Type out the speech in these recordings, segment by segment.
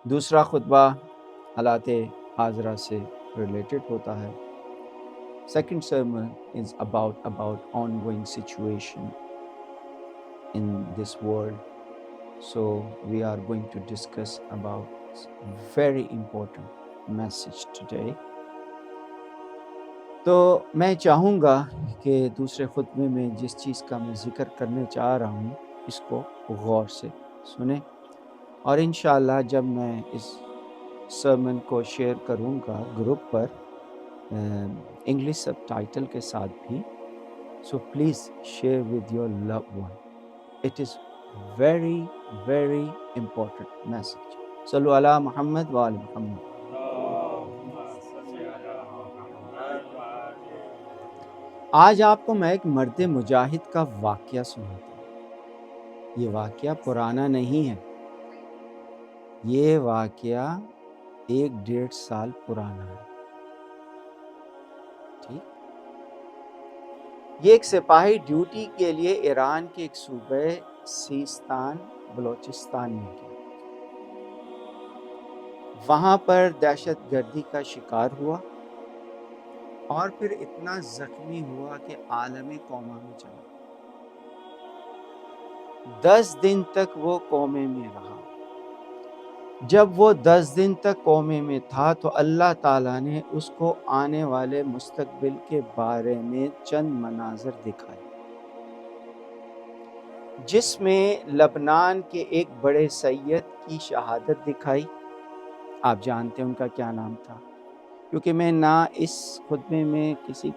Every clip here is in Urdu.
دوسرا خطبہ حالات حاضرہ سے ریلیٹڈ ہوتا ہے. Second sermon is about ongoing situation in this world. So we are going to discuss about very important message today. تو میں چاہوں گا کہ دوسرے خطبے میں جس چیز کا میں ذکر کرنے چاہ رہا ہوں اس کو غور سے سنیں، اور انشاءاللہ جب میں اس سرمن کو شیئر کروں گا گروپ پر انگلش سب ٹائٹل کے ساتھ بھی، so please share with your love one. It is very very important message. صلو علی محمد وآل محمد. آج آپ کو میں ایک مرد مجاہد کا واقعہ سناتا ہوں. یہ واقعہ پرانا نہیں ہے، یہ واقعہ 1-1.5 سال پرانا ہے. ٹھیک، یہ ایک سپاہی ڈیوٹی کے لیے ایران کے ایک صوبے سیستان بلوچستان میں گیا. وہاں پر دہشت گردی کا شکار ہوا اور پھر اتنا زخمی ہوا کہ عالم کوما میں چلا. 10 دن تک وہ کومے میں رہا. جب وہ 10 دن تک کومے میں تھا تو اللہ تعالیٰ نے اس کو آنے والے مستقبل کے بارے میں چند مناظر دکھائے، جس میں لبنان کے ایک بڑے سید کی شہادت دکھائی. آپ جانتے ہیں ان کا کیا نام تھا، کیونکہ میں نہ اس خطبے میں کسی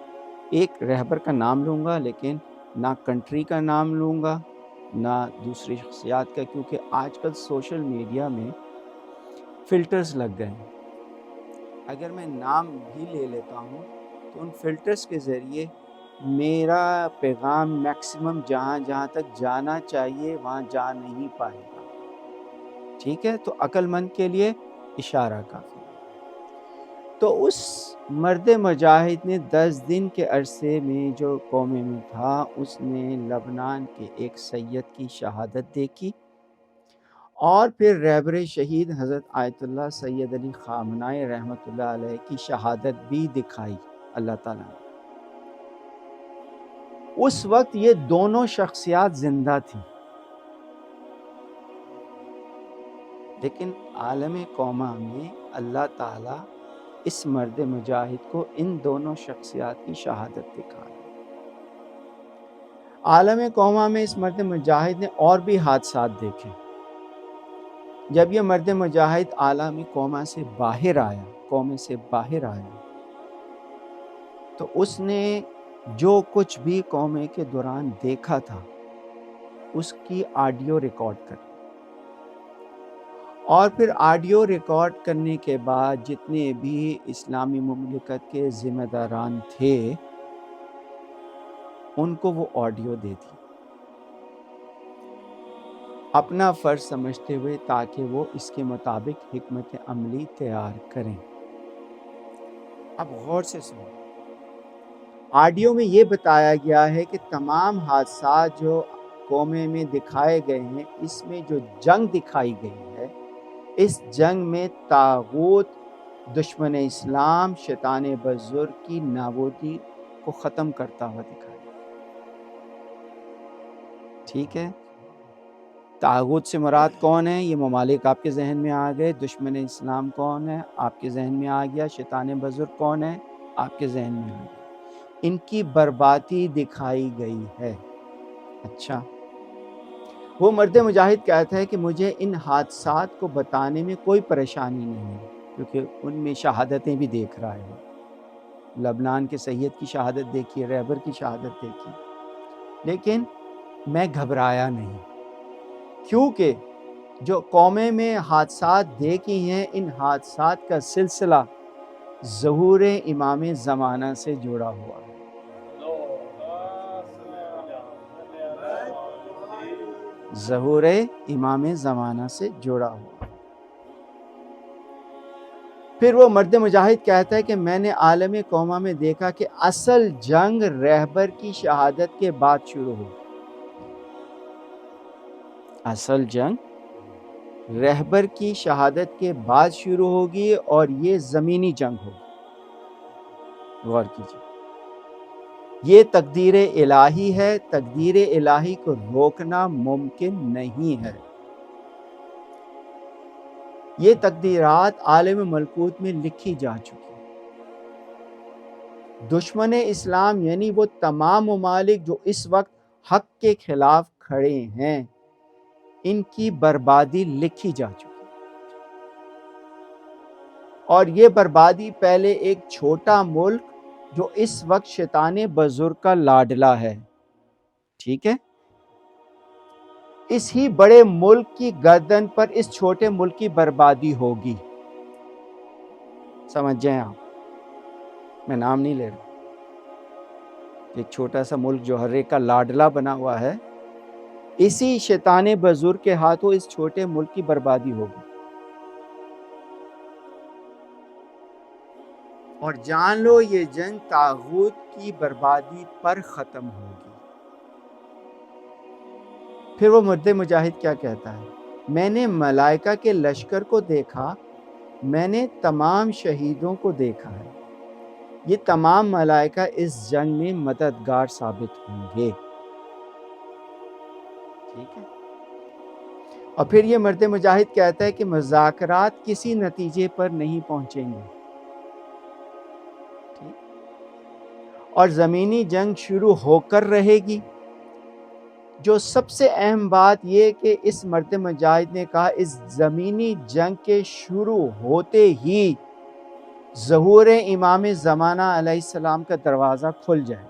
ایک رہبر کا نام لوں گا، لیکن نہ کنٹری کا نام لوں گا نہ دوسری شخصیات کا، کیونکہ آج کل سوشل میڈیا میں فلٹرز لگ گئے ہیں. اگر میں نام بھی لے لیتا ہوں تو ان فلٹرز کے ذریعے میرا پیغام میکسیمم جہاں تک جانا چاہیے وہاں جا نہیں پائے گا. ٹھیک ہے، تو عقل مند کے لیے اشارہ کافی. تو اس مرد مجاہد نے 10 دن کے عرصے میں جو قومے میں تھا، اس نے لبنان کے ایک سید کی شہادت دیکھی، اور پھر رہبر شہید حضرت آیت اللہ سید علی خامنۂ رحمۃ اللہ علیہ کی شہادت بھی دکھائی اللہ تعالیٰ نے. اس وقت یہ دونوں شخصیات زندہ تھیں، لیکن عالم کوما میں اللہ تعالیٰ اس مرد مجاہد کو ان دونوں شخصیات کی شہادت دکھائی. عالم کوما میں اس مرد مجاہد نے اور بھی حادثات دیکھے. جب یہ مرد مجاہد عالم کوما سے باہر آیا، قومے سے باہر آیا، تو اس نے جو کچھ بھی قومے کے دوران دیکھا تھا اس کی آڈیو ریکارڈ کر، اور پھر آڈیو ریکارڈ کرنے کے بعد جتنے بھی اسلامی مملکت کے ذمہ داران تھے ان کو وہ آڈیو دے دی، اپنا فرض سمجھتے ہوئے، تاکہ وہ اس کے مطابق حکمت عملی تیار کریں. اب غور سے سنیں، آڈیو میں یہ بتایا گیا ہے کہ تمام حادثات جو قومے میں دکھائے گئے ہیں، اس میں جو جنگ دکھائی گئی ہے، اس جنگ میں طاغوت دشمن اسلام شیطان بزرگ کی نابودی کو ختم کرتا ہوا دکھایا. ٹھیک ہے، طاغوت سے مراد کون ہے؟ یہ ممالک آپ کے ذہن میں آ گئے. دشمن اسلام کون ہے؟ آپ کے ذہن میں آ گیا. شیطان بزرگ کون ہے؟ آپ کے ذہن میں آ گیا. ان کی بربادی دکھائی گئی ہے. اچھا، وہ مرد مجاہد کہتا ہے کہ مجھے ان حادثات کو بتانے میں کوئی پریشانی نہیں ہے، کیونکہ ان میں شہادتیں بھی دیکھ رہا ہے. لبنان کے سید کی شہادت دیکھی، رہبر کی شہادت دیکھی، لیکن میں گھبرایا نہیں، کیونکہ جو قومے میں حادثات دیکھی ہیں ان حادثات کا سلسلہ ظہور امام زمانہ سے جڑا ہوا ہے. ظہور امام زمانہ سے جڑا ہوا. پھر وہ مرد مجاہد کہتا ہے کہ میں نے عالم کوما میں دیکھا کہ اصل جنگ رہبر کی شہادت کے بعد شروع ہوئی. اصل جنگ رہبر کی شہادت کے بعد شروع ہوگی اور یہ زمینی جنگ ہوگی۔ غور کیجیے، یہ تقدیر الہی ہے، تقدیر الہی کو روکنا ممکن نہیں ہے۔ یہ تقدیرات عالم ملکوت میں لکھی جا چکی ہیں۔ دشمن اسلام یعنی وہ تمام ممالک جو اس وقت حق کے خلاف کھڑے ہیں، ان کی بربادی لکھی جا چکی ہے، اور یہ بربادی پہلے ایک چھوٹا ملک جو اس وقت شیطان بزرگ کا لاڈلا ہے، ٹھیک ہے، اس ہی بڑے ملک کی گردن پر اس چھوٹے ملک کی بربادی ہوگی۔ سمجھ جائیں آپ، میں نام نہیں لے رہا، ایک چھوٹا سا ملک جو ہر ایک کا لاڈلا بنا ہوا ہے، اسی شیطان بزرگ کے ہاتھوں اس چھوٹے ملک کی بربادی ہوگی۔ اور جان لو یہ جنگ طاغوت کی بربادی پر ختم ہوگی۔ پھر وہ مرد مجاہد کیا کہتا ہے؟ میں نے ملائکہ کے لشکر کو دیکھا، میں نے تمام شہیدوں کو دیکھا ہے، یہ تمام ملائکہ اس جنگ میں مددگار ثابت ہوں گے، ٹھیک ہے۔ اور پھر یہ مرد مجاہد کہتا ہے کہ مذاکرات کسی نتیجے پر نہیں پہنچیں گے، اور زمینی جنگ شروع ہو کر رہے گی۔ جو سب سے اہم بات یہ کہ اس مرد مجاہد نے کہا اس زمینی جنگ کے شروع ہوتے ہی ظہور امام زمانہ علیہ السلام کا دروازہ کھل جائے۔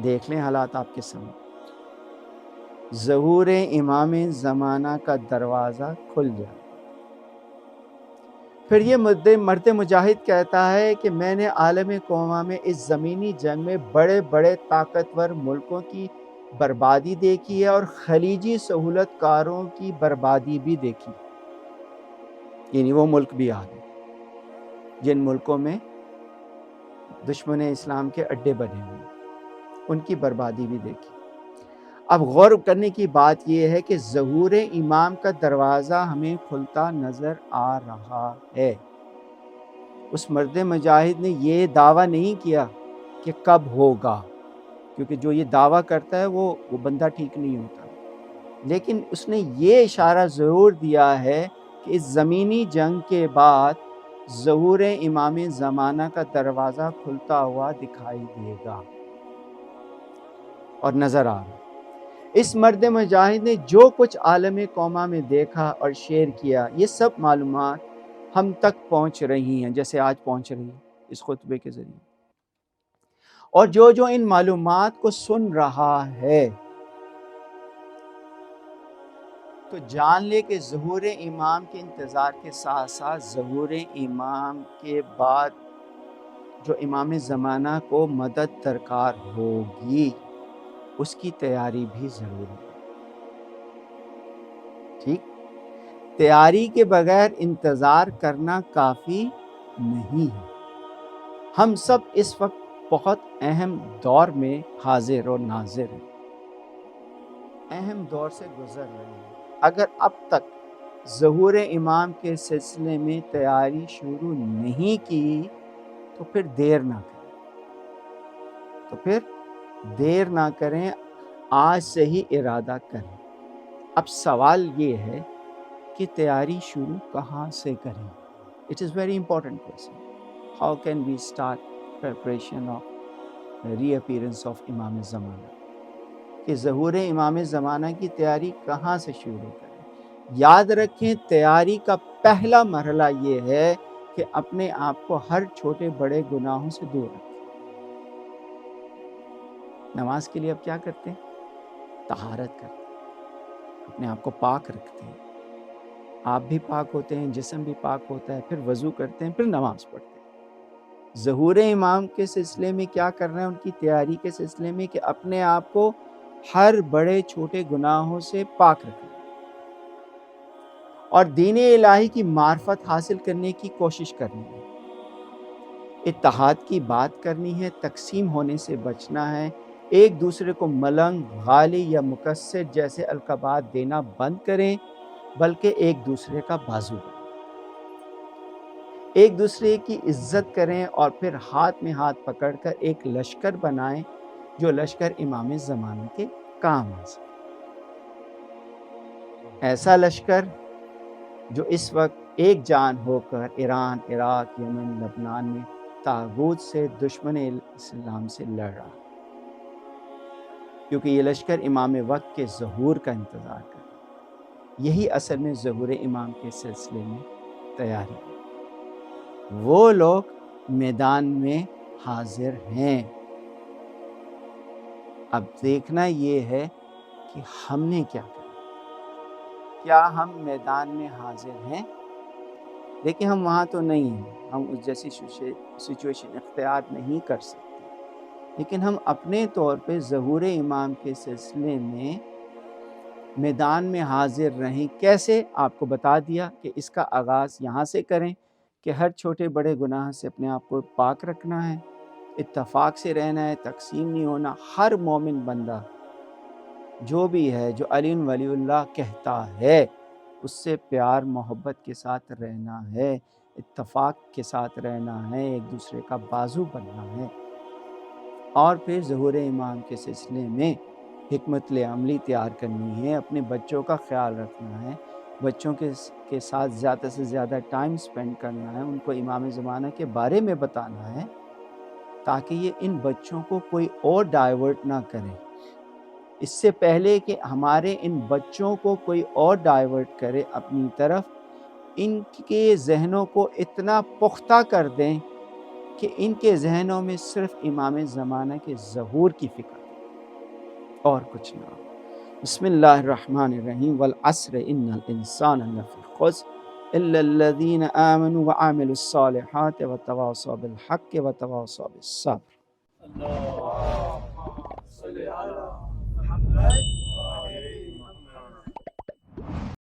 دیکھ لیں حالات آپ کے سامنے، ظہور امام زمانہ کا دروازہ کھل جائے۔ پھر یہ مرد مجاہد کہتا ہے کہ میں نے عالم کوما میں اس زمینی جنگ میں بڑے بڑے طاقتور ملکوں کی بربادی دیکھی ہے، اور خلیجی سہولت کاروں کی بربادی بھی دیکھی، یعنی وہ ملک بھی آ گئے جن ملکوں میں دشمن اسلام کے اڈے بنے ہوئے، ان کی بربادی بھی دیکھی۔ اب غور کرنے کی بات یہ ہے کہ ظہور امام کا دروازہ ہمیں کھلتا نظر آ رہا ہے۔ اس مرد مجاہد نے یہ دعویٰ نہیں کیا کہ کب ہوگا، کیونکہ جو یہ دعویٰ کرتا ہے وہ بندہ ٹھیک نہیں ہوتا، لیکن اس نے یہ اشارہ ضرور دیا ہے کہ اس زمینی جنگ کے بعد ظہور امام زمانہ کا دروازہ کھلتا ہوا دکھائی دے گا اور نظر آ رہا۔ اس مرد مجاہد نے جو کچھ عالم کوما میں دیکھا اور شیئر کیا، یہ سب معلومات ہم تک پہنچ رہی ہیں، جیسے آج پہنچ رہی ہیں اس خطبے کے ذریعے۔ اور جو ان معلومات کو سن رہا ہے تو جان لے کہ ظہور امام کے انتظار کے ساتھ ساتھ ظہور امام کے بعد جو امام زمانہ کو مدد درکار ہوگی، اس کی تیاری بھی ضروری ہے، ٹھیک؟ تیاری کے بغیر انتظار کرنا کافی نہیں ہے۔ ہم سب اس وقت بہت اہم دور میں حاضر و ناظر ہیں، اہم دور سے گزر رہے ہیں۔ اگر اب تک ظہور امام کے سلسلے میں تیاری شروع نہیں کی تو پھر دیر نہ کریں، آج سے ہی ارادہ کریں۔ اب سوال یہ ہے کہ تیاری شروع کہاں سے کریں؟ It is very important question. How can we start preparation of reappearance of امام زمانہ؟ کہ ظہور امام زمانہ کی تیاری کہاں سے شروع کریں؟ یاد رکھیں، تیاری کا پہلا مرحلہ یہ ہے کہ اپنے آپ کو ہر چھوٹے بڑے گناہوں سے دور رکھیں۔ نماز کے لیے اب کیا کرتے ہیں؟ طہارت کرتے ہیں، اپنے آپ کو پاک رکھتے ہیں، آپ بھی پاک ہوتے ہیں، جسم بھی پاک ہوتا ہے، پھر وضو کرتے ہیں، پھر نماز پڑھتے ہیں۔ ظہور امام کے سلسلے میں کیا کرنا ہے؟ ان کی تیاری کے سلسلے میں کہ اپنے آپ کو ہر بڑے چھوٹے گناہوں سے پاک رکھنا اور دین الہی کی معرفت حاصل کرنے کی کوشش کرنی ہے، اتحاد کی بات کرنی ہے، تقسیم ہونے سے بچنا ہے، ایک دوسرے کو ملنگ، غالی یا مکسر جیسے القابات دینا بند کریں، بلکہ ایک دوسرے کا بازو بنیں۔ ایک دوسرے کی عزت کریں اور پھر ہاتھ میں ہاتھ پکڑ کر ایک لشکر بنائیں جو لشکر امام زمانہ کے کام آ سکے۔ ایسا لشکر جو اس وقت ایک جان ہو کر ایران، عراق، یمن، لبنان میں طاغوت سے، دشمن اسلام سے لڑ رہا ہے، کیونکہ یہ لشکر امام وقت کے ظہور کا انتظار کر رہا ہے۔ یہی اصل میں ظہور امام کے سلسلے میں تیاری ہے۔ وہ لوگ میدان میں حاضر ہیں۔ اب دیکھنا یہ ہے کہ ہم نے کیا کرنا۔ کیا ہم میدان میں حاضر ہیں؟ لیکن ہم وہاں تو نہیں ہیں، ہم اس جیسی سچویشن اختیار نہیں کر سکتے، لیکن ہم اپنے طور پہ ظہور امام کے سلسلے میں میدان میں حاضر رہیں۔ کیسے؟ آپ کو بتا دیا کہ اس کا آغاز یہاں سے کریں کہ ہر چھوٹے بڑے گناہ سے اپنے آپ کو پاک رکھنا ہے، اتفاق سے رہنا ہے، تقسیم نہیں ہونا۔ ہر مومن بندہ جو بھی ہے، جو علی ولی اللہ کہتا ہے، اس سے پیار محبت کے ساتھ رہنا ہے، اتفاق کے ساتھ رہنا ہے، ایک دوسرے کا بازو بننا ہے، اور پھر ظہور امام کے سلسلے میں حکمت عملی تیار کرنی ہے، اپنے بچوں کا خیال رکھنا ہے، بچوں کے ساتھ زیادہ سے زیادہ ٹائم سپینڈ کرنا ہے، ان کو امام زمانہ کے بارے میں بتانا ہے، تاکہ یہ ان بچوں کو کوئی اور ڈائیورٹ نہ کرے۔ اس سے پہلے کہ ہمارے ان بچوں کو کوئی اور ڈائیورٹ کرے اپنی طرف، ان کے ذہنوں کو اتنا پختہ کر دیں کہ ان کے ذہنوں میں صرف امام زمانہ کے ظہور کی فکر اور کچھ نہ ہو۔ بسم اللہ الرحمن الرحیم۔ والعصر ان الانسان لفی خسر الا الذین آمنوا وعملوا الصالحات وتواصوا بالحق وتواصوا بالصبر۔ اللهم صل على محمد